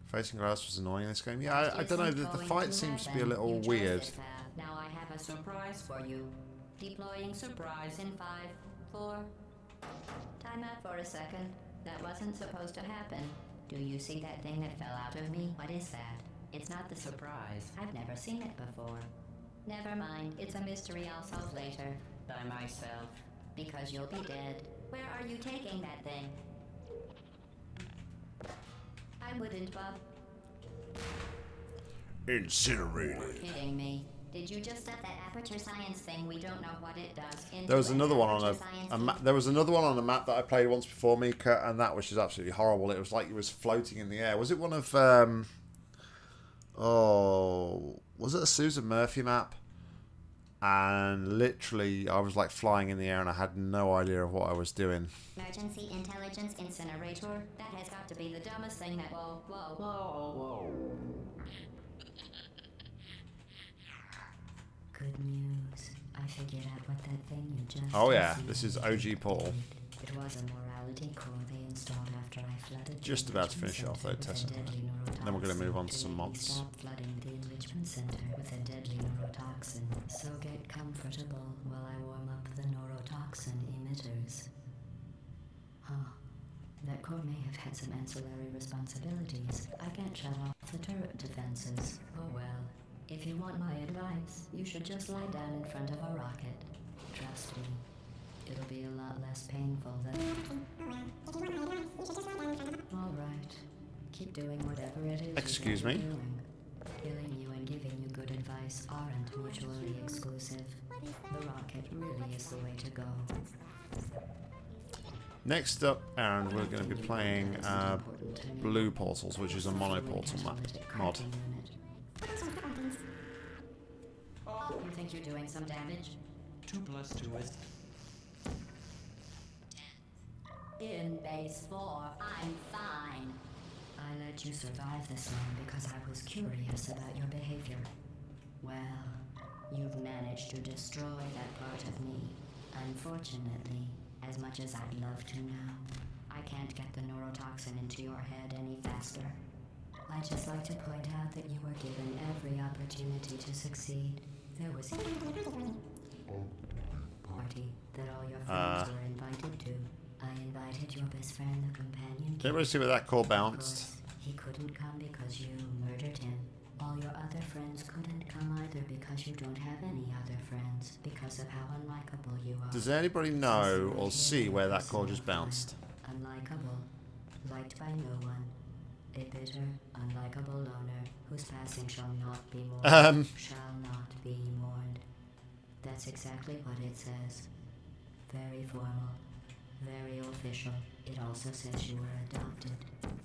Facing GLaDOS was annoying in this game. Yeah, I don't know. The fight seems to be a little weird. Now I have a surprise for you. Deploying surprise in 5, 4. Time out for a second. That wasn't supposed to happen. Do you see that thing that fell out of me? What is that? It's not the surprise. I've never seen it before. Never mind. It's a mystery I'll solve later. By myself. Because you'll be dead. Where are you taking that thing? I wouldn't, Bob. Incinerated. Kidding me. Did you just stuff that aperture science thing? We don't know what it does. There was another one on Aperture science there was another one on a map that I played once before, Mika, and that was just absolutely horrible. It was like it was floating in the air. Was it one of was it a Susan Murphy map? And literally, I was like flying in the air, and I had no idea of what I was doing. Emergency intelligence incinerator. That has got to be the dumbest thing that. Whoa. Good news. I figured out what that thing you just. Oh yeah, this is OG Paul. It was a morality core they installed after I flooded. Just about to finish it off though, Tessa. Then we're going to move on to some mods. Stop flooding the enrichment center with a deadly neurotoxin. So get comfortable while I warm up the neurotoxin emitters. Huh. That core may have had some ancillary responsibilities. I can't shut off the turret defenses. Oh well. If you want my advice, you should just lie down in front of a rocket. Trust me. It'll be a lot less painful than... Alright. Keep doing whatever it is. Excuse me? Killing you and giving you good advice aren't mutually exclusive. The rocket really is the way to go. Next up, Aaron, we're going to be playing Blue Portals, which is a mono-portal mod. You think you're doing some damage? 2 plus 2 is... In base 4, I'm fine. I let you survive this long because I was curious about your behavior. Well, you've managed to destroy that part of me. Unfortunately, as much as I'd love to now, I can't get the neurotoxin into your head any faster. I'd just like to point out that you were given every opportunity to succeed. There was a party that all your friends were invited to. I invited your best friend, the companion. Didn't really see where that call Of bounced. course, he couldn't come because you murdered him. All your other friends couldn't come either because you don't have any other friends because of how unlikable you are. Does anybody know or see where that call just bounced? Unlikable, liked by no one. A bitter, unlikable loner whose passing shall not be mourned. Shall not be mourned. That's exactly what it says. Very formal. Very official. It also says you were adopted.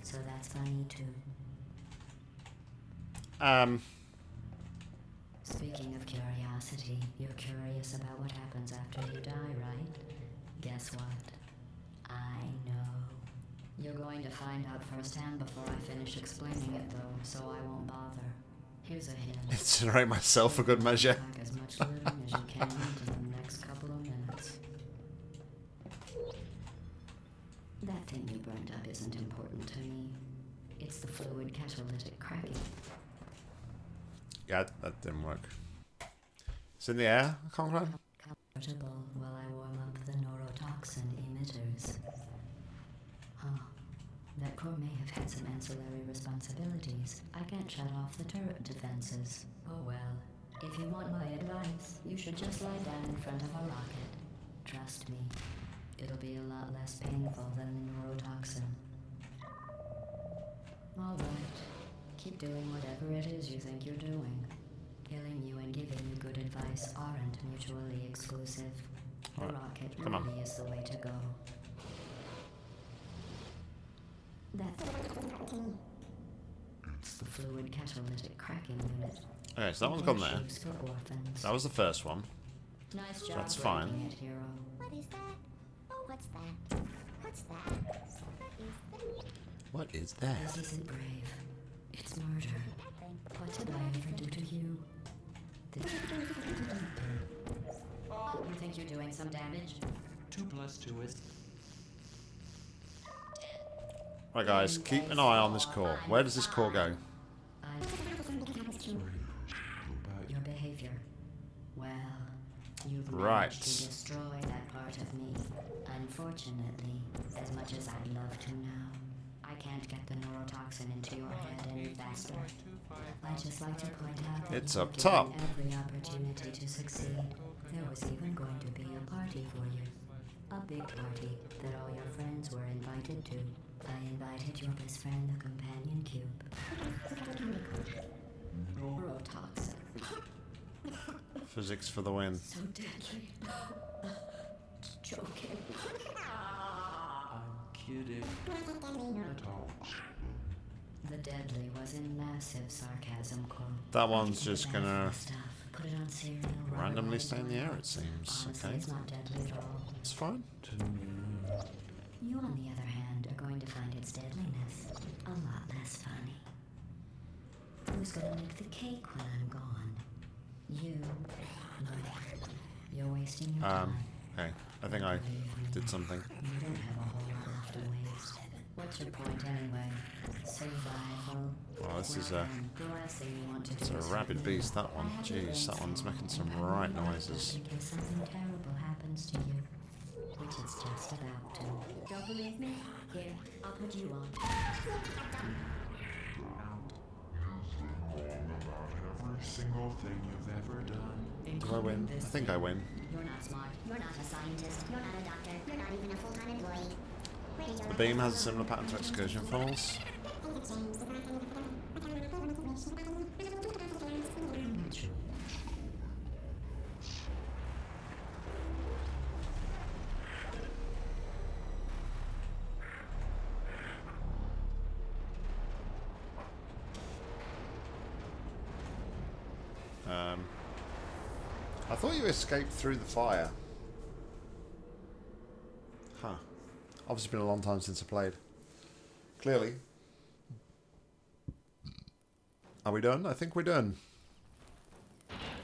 So that's funny too. Speaking of curiosity, you're curious about what happens after you die, right? Guess what? I know. You're going to find out firsthand before I finish explaining it though, so I won't bother. Here's a hint. Incinerate myself for good measure. Pack as much living as you can in the next couple of minutes. That thing you burned up isn't important to me. It's the fluid catalytic cracking. Yeah, that didn't work. It's in the air, Conrad? Comfortable while I warm up the neurotoxin emitters. Huh. That core may have had some ancillary responsibilities. I can't shut off the turret defenses. Oh well. If you want my advice, you should just lie down in front of a rocket. Trust me. It'll be a lot less painful than the neurotoxin. Alright. Keep doing whatever it is you think you're doing. Killing you and giving you good advice aren't mutually exclusive. The Alright, rocket come on. really is the way to go. That's the fluid catalytic cracking unit. Okay, so that one's gone there. Shoes for orphans. That was the first one. Nice job That's fine. breaking it, hero. What is that? Oh, what's that? What's that? What is that? This isn't brave. It's murder. What did I ever do to you? You think you're doing some damage? 2 plus 2 is... Right guys, keep an eye on this core. Where does this core go? Your behavior. Well, you've Right. managed to destroy that part of me. Unfortunately, as much as I'd love to now, I can't get the neurotoxin into your head any faster. I'd just like to point out that It's you were up top. given every opportunity to succeed. There was even going to be a party for you. A big party that all your friends were invited to. I invited your best friend, the companion cube. Neurotoxin. Physics for the win. So deadly. Joking. I'm kidding. At all. The deadly was in massive sarcasm quote. That one's just gonna Put it on cereal. randomly stay in the air, it seems. Honestly, Okay. it's not deadly at all. It's fine. To me. You, on the other hand, are going to find its deadliness a lot less funny. Who's gonna make the cake when I'm gone? You. Look, you're wasting your time. Okay. I think I did something. You don't have a whole lot left to waste. What's your point anyway? Survival. Well, this is Well, a then, the last thing you want to it's do a is rabid hurt beast. me. That one. I have Jeez, that events one's here, making some and I'm right not noises. in case something terrible happens to you, which it's just about to. Don't believe me? Here, I'll put you on. About every single thing you've ever done. Do I win? I think I win. You're not smart. You're not a scientist. You're not a doctor. You're not even a full-time employee. Where did you The beam has a similar pattern to excursion falls. I thought you escaped through the fire. Huh. Obviously been a long time since I played. Clearly. Are we done? I think we're done.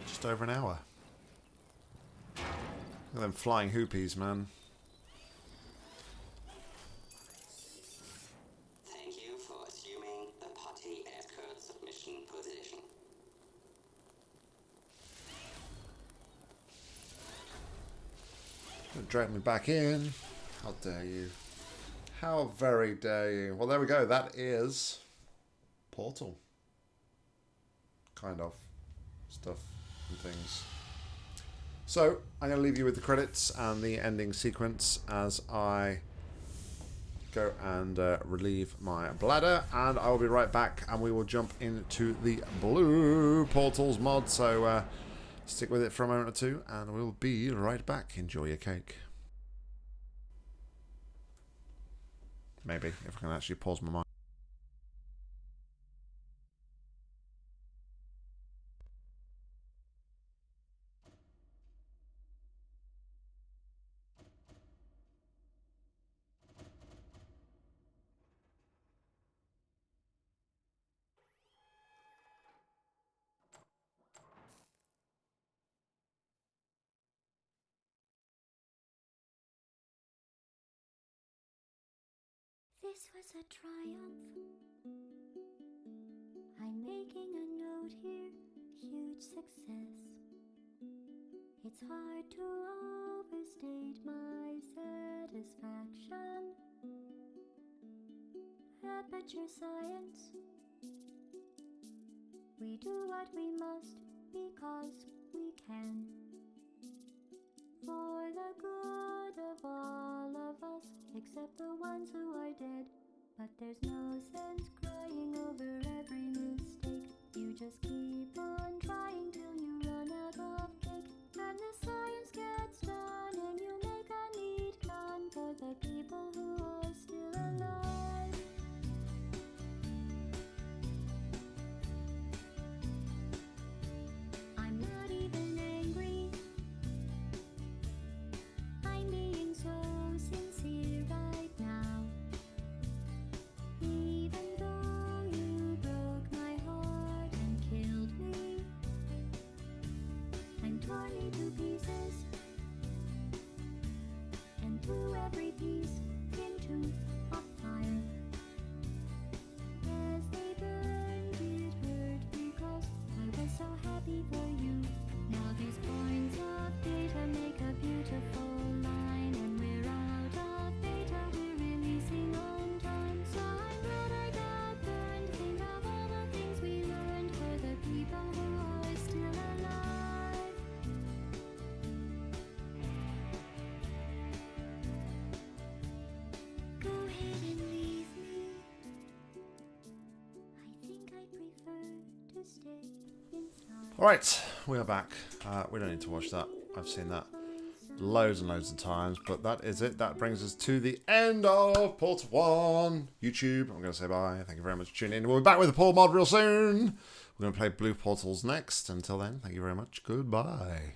Just over an hour. Look at them flying hoopies, man. Thank you for assuming the party escort submission position. Don't drag me back in. How dare you. How very dare you. Well, there we go. That is Portal. Kind of. Stuff and things. So, I'm going to leave you with the credits and the ending sequence as I go and relieve my bladder. And I will be right back and we will jump into the Blue Portals mod. So, stick with it for a moment or two and we'll be right back. Enjoy your cake. Maybe, if I can actually pause my mic. This was a triumph. I'm making a note here, huge success. It's hard to overstate my satisfaction. Aperture science. We do what we must because we can. For the good of all of us, except the ones who are dead. But there's no sense crying over every mistake. You just keep on trying till you run out of cake. And the science gets done and you make a neat gun for the people who are still alive. I'm not even angry. I'm being so sincere right now. Even though you Alright, we are back. We don't need to watch that. I've seen that loads and loads of times, but that is it. That brings us to the end of Portal 1. YouTube, I'm going to say bye. Thank you very much for tuning in. We'll be back with the Paul mod real soon. We're going to play Blue Portals next. Until then, thank you very much. Goodbye.